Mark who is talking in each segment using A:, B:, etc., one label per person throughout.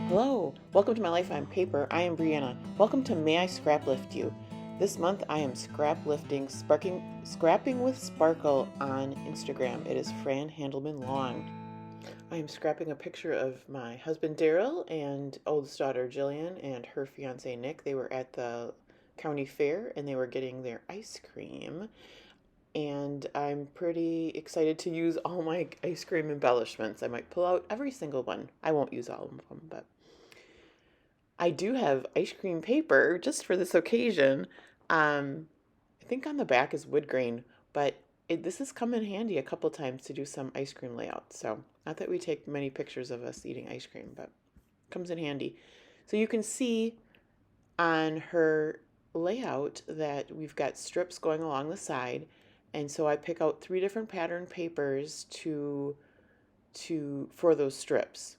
A: Hello, welcome to my life on paper. I am Briana. Welcome to May I Scraplift You. This month I am scrapping with sparkle on Instagram. It is Fran Handelman Long. I am scrapping a picture of my husband Daryl and oldest daughter Jillian and her fiance Nick. They were at the county fair and they were getting their ice cream. And I'm pretty excited to use all my ice cream embellishments. I might pull out every single one. I won't use all of them, but I do have ice cream paper just for this occasion. I think on the back is wood grain, but this has come in handy a couple times to do some ice cream layouts. So not that we take many pictures of us eating ice cream, but it comes in handy. So you can see on her layout that we've got strips going along the side. And so I pick out 3 different pattern papers for those strips.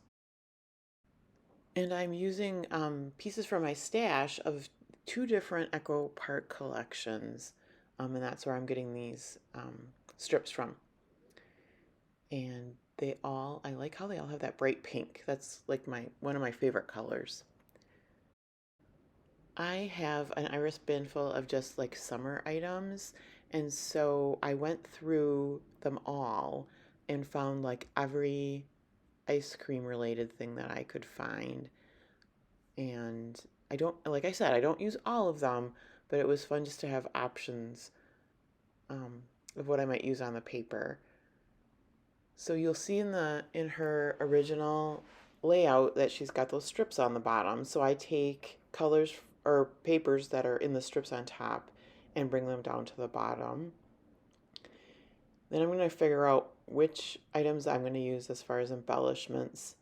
A: And I'm using pieces from my stash of 2 different Echo Park collections. And that's where I'm getting these strips from. And I like how they all have that bright pink. That's like one of my favorite colors. I have an iris bin full of just like summer items. And so I went through them all and found like every ice cream related thing that I could find. And like I said, I don't use all of them, but it was fun just to have options of what I might use on the paper. So you'll see in her original layout that she's got those strips on the bottom. So I take colors or papers that are in the strips on top and bring them down to the bottom. Then I'm going to figure out which items I'm going to use as far as embellishments.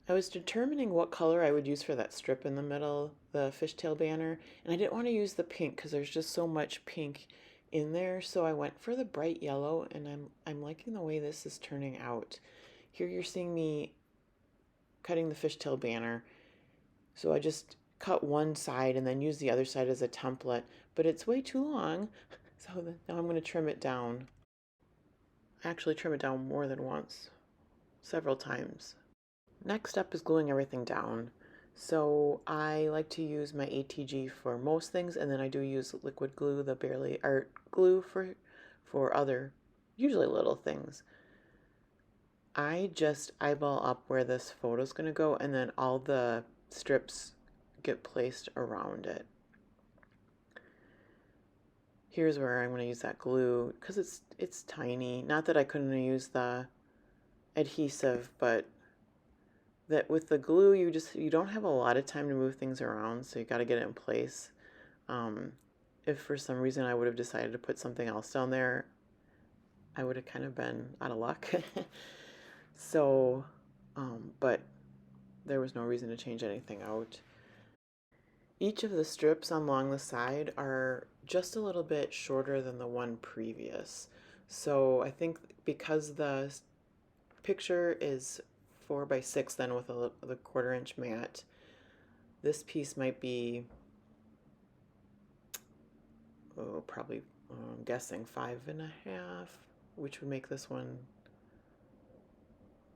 A: I was determining what color I would use for that strip in the middle, the fishtail banner, and I didn't want to use the pink because there's just so much pink in there, so I went for the bright yellow, and I'm liking the way this is turning out. Here you're seeing me cutting the fishtail banner, so I just cut one side and then use the other side as a template, but it's way too long, so now I'm going to trim it down. I actually trim it down more than once, several times. Next step is gluing everything down. So I like to use my ATG for most things, and then I do use liquid glue, the Barely Art glue for other, usually little things. I just eyeball up where this photo is going to go, and then all the strips get placed around it. Here's where I'm going to use that glue because it's tiny. Not that I couldn't use the adhesive, but that with the glue you don't have a lot of time to move things around, so you got to get it in place. If for some reason I would have decided to put something else down there, I would have kind of been out of luck. So, but there was no reason to change anything out. Each of the strips along the side are just a little bit shorter than the one previous. So I think because the picture is 4x6 then with the 1/4 inch mat, this piece might be, probably, I'm guessing 5.5, which would make this one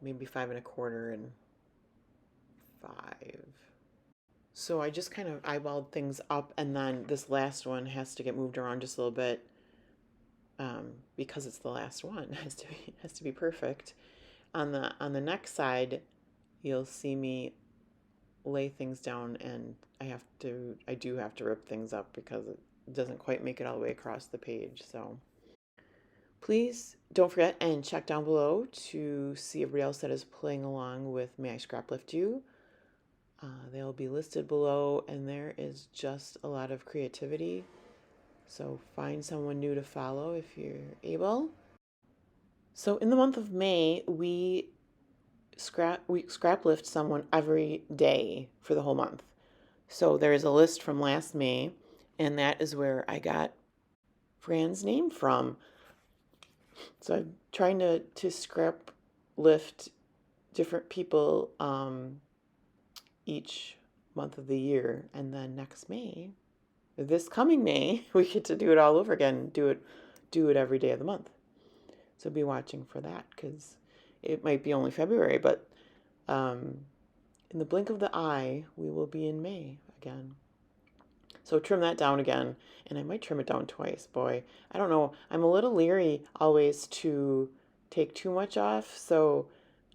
A: maybe 5 1/4 and 5. So I just kind of eyeballed things up, and then this last one has to get moved around just a little bit because it's the last one. It has to be perfect. On the next side, you'll see me lay things down, and I do have to rip things up because it doesn't quite make it all the way across the page. So please don't forget and check down below to see everybody else that is playing along with May I Scraplift You. They'll be listed below, and there is just a lot of creativity. So find someone new to follow if you're able. So in the month of May, we scraplift someone every day for the whole month. So there is a list from last May, and that is where I got Fran's name from. So I'm trying to scrap lift different people each month of the year, and then next May, this coming May, we get to do it all over again. Do it every day of the month. So be watching for that because it might be only February, but in the blink of the eye, we will be in May again. So trim that down again, and I might trim it down twice. Boy, I don't know. I'm a little leery always to take too much off, so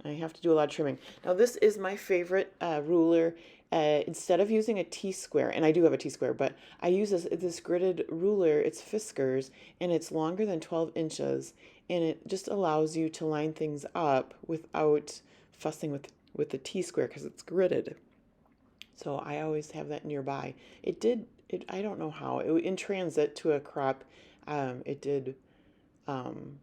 A: I have to do a lot of trimming. Now this is my favorite ruler. Instead of using a T-square, and I do have a T-square, but I use this gridded ruler. It's Fiskars, and it's longer than 12 inches, and it just allows you to line things up without fussing with the T-square because it's gridded. So I always have that nearby. I don't know how. In transit to a crop, it did um,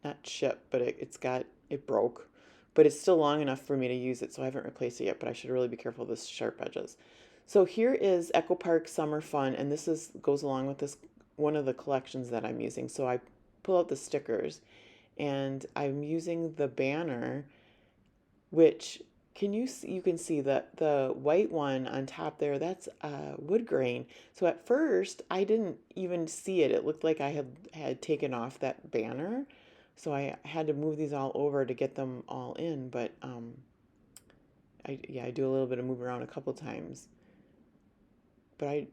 A: not ship, but it broke. But it's still long enough for me to use it, so I haven't replaced it yet, but I should really be careful of the sharp edges. So here is Echo Park Summer Fun, and goes along with this one of the collections that I'm using. So I pull out the stickers, and I'm using the banner, which you can see that the white one on top there, that's wood grain. So at first I didn't even see it. It looked like I had taken off that banner. So I had to move these all over to get them all in, but I do a little bit of move around a couple times. But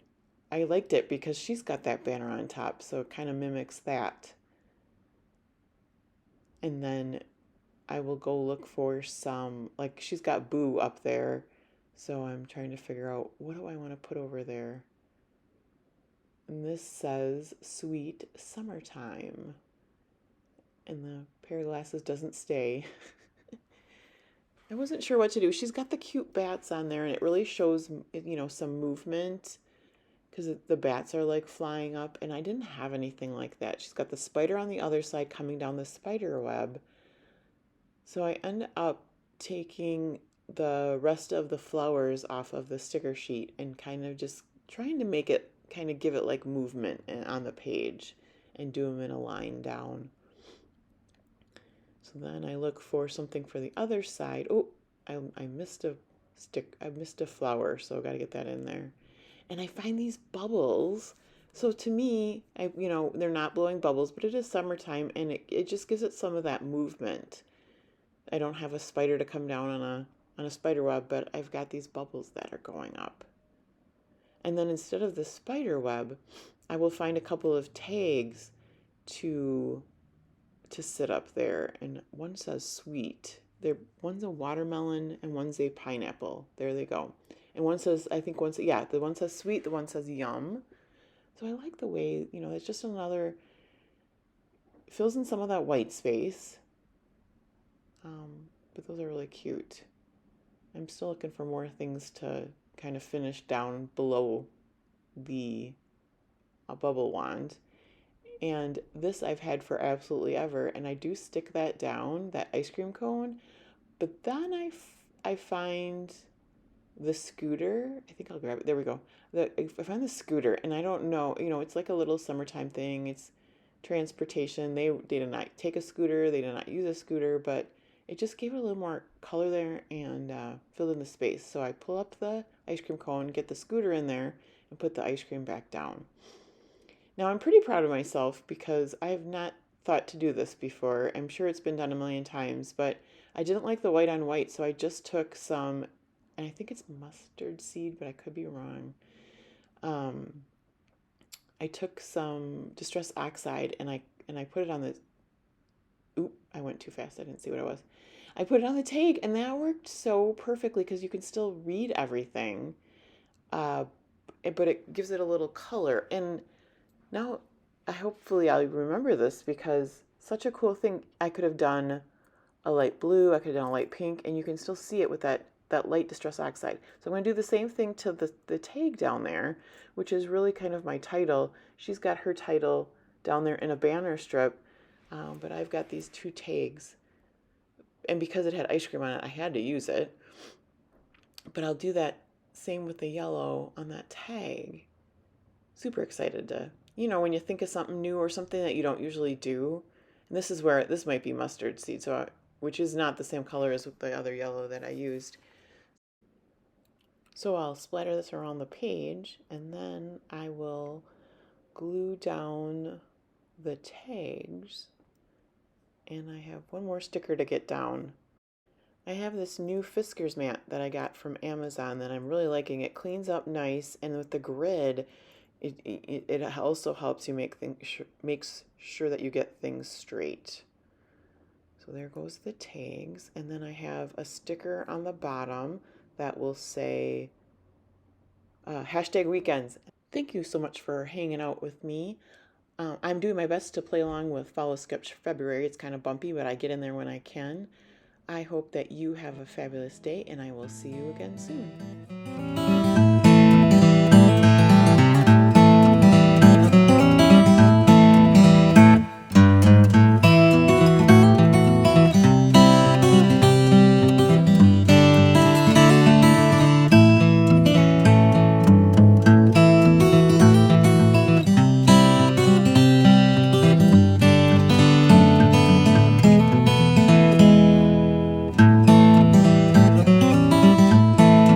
A: I liked it because she's got that banner on top, so it kind of mimics that. And then I will go look for some, like she's got Boo up there. So I'm trying to figure out what do I want to put over there. And this says Sweet Summertime. And the pair of glasses doesn't stay. I wasn't sure what to do. She's got the cute bats on there and it really shows, some movement because the bats are like flying up and I didn't have anything like that. She's got the spider on the other side coming down the spider web. So I end up taking the rest of the flowers off of the sticker sheet and kind of just trying to make it kind of give it like movement on the page and do them in a line down. So then I look for something for the other side. Oh, I missed a flower, so I got to get that in there. And I find these bubbles. So to me, they're not blowing bubbles, but it is summertime and it just gives it some of that movement. I don't have a spider to come down on a spider web, but I've got these bubbles that are going up. And then instead of the spider web, I will find a couple of tags to sit up there. And one says sweet. One's a watermelon and one's a pineapple. There they go. And one says, I think the one says sweet, the one says yum. So I like the way, it's just fills in some of that white space. But those are really cute. I'm still looking for more things to kind of finish down below the bubble wand. And this I've had for absolutely ever. And I do stick that down, that ice cream cone. But then I find the scooter. I think I'll grab it. There we go. I find the scooter. And I don't know, it's like a little summertime thing. It's transportation. They did not take a scooter. They did not use a scooter. But it just gave it a little more color there and filled in the space. So I pull up the ice cream cone, get the scooter in there, and put the ice cream back down. Now I'm pretty proud of myself because I have not thought to do this before. I'm sure it's been done a million times, but I didn't like the white on white, so I just took some, and I think it's mustard seed, but I could be wrong. I took some Distress Oxide and I put it on the, I went too fast. I didn't see what it was. I put it on the tag and that worked so perfectly because you can still read everything. But it gives it a little color. And now hopefully I'll remember this because such a cool thing. I could have done a light blue, I could have done a light pink, and you can still see it with that light Distress Oxide. So I'm going to do the same thing to the tag down there, which is really kind of my title. She's got her title down there in a banner strip, but I've got these two tags. And because it had ice cream on it, I had to use it. But I'll do that same with the yellow on that tag. Super excited to, when you think of something new or something that you don't usually do. And this might be mustard seed, which is not the same color as with the other yellow that I used. So I'll splatter this around the page and then I will glue down the tags. And I have one more sticker to get down. I have this new Fiskars mat that I got from Amazon that I'm really liking. It cleans up nice, and with the grid, it also helps you makes sure that you get things straight. So there goes the tags, and then I have a sticker on the bottom that will say hashtag weekends. Thank you so much for hanging out with me. I'm doing my best to play along with Follow Sketch February. It's kind of bumpy, but I get in there when I can. I hope that you have a fabulous day, and I will see you again soon.